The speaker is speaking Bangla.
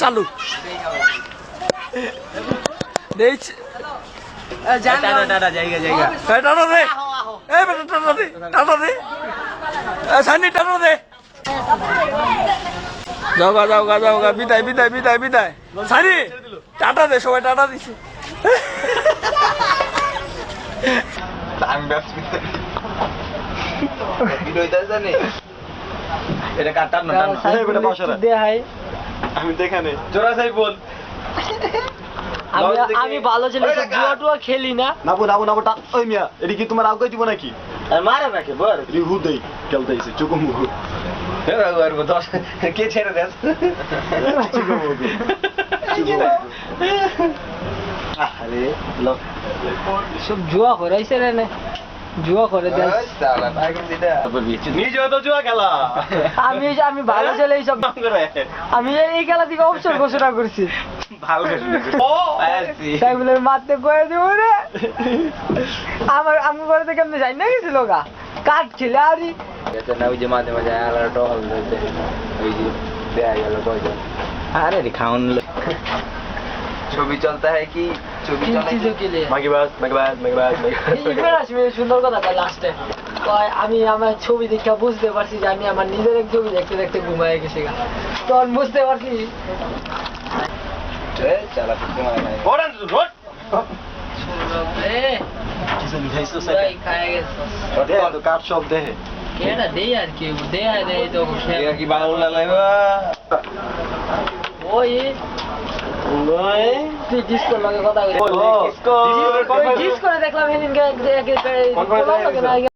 চালু দেই টাটা জায়গা জায়গা টাটা দে এই বেটা টাটা দে সানি টাটা দে যাওগা বিদায় সানি টাটা দে সবাই টাটা দিছে আমি ব্যবসা ভিডিওটা জানি এটা কাটার না এই বেটা পাশারা দে হাই আমি দেখানে জোরা সাই বল আমি ভালো ছেলে জুয়া টুয়া খেলি না নাবো ওই মিয়া এডি কি তোমার আউকাই দিব নাকি মারে নাকি বল এডি হুদেই খেলতেইছে চুকুমুকু এ আর দশ কে ছেড়ে দেন চুকুমুকু আরে লো সব জুয়া করাইছে রে না জুয়া করে দেন সালা পাগল দিদা নিজে তো জুয়া খেলা আমি ভালো ছেলে এই সব করে আমি এই খেলা থেকে অবসর ঘোষণা করছি ভালো ও আসি তাই বলে মারতে কয়ে দিব রে আমি করে থেকে কেমনে যাই না গেছিল গা কাট ছিল আরই এটা না ওই যে মাঝে মাঝে আলাদা টহল রয়েছে ওই যে দেয়া গেল কয়জন আরে রে খাউন ছবি চলতা है कि ছবি চলে চীজों के लिए মাগি বাস ইবের আসবে সুন্দর কথা কয় লাস্টে কয় আমি আমার ছবি দেখে বুঝতে পারছি যে আমি আমার নিজের এক ছবি দেখতে দেখতে ঘুমায় গেছি গা তখন বুঝতে পারছি এ চালা ঘুমায় নাই ওড়ান রোড এ কিছু লিখাইছো ভাই খায় গেছে দে তো কাট সব দে কেডা দে আর কি দে আর দে তো এর কি বাংলা লাগাইবা ওই তুই ডিসকো লাগে কথা কই ডিসকো ডিসকো করে দেখলাম সেদিনকে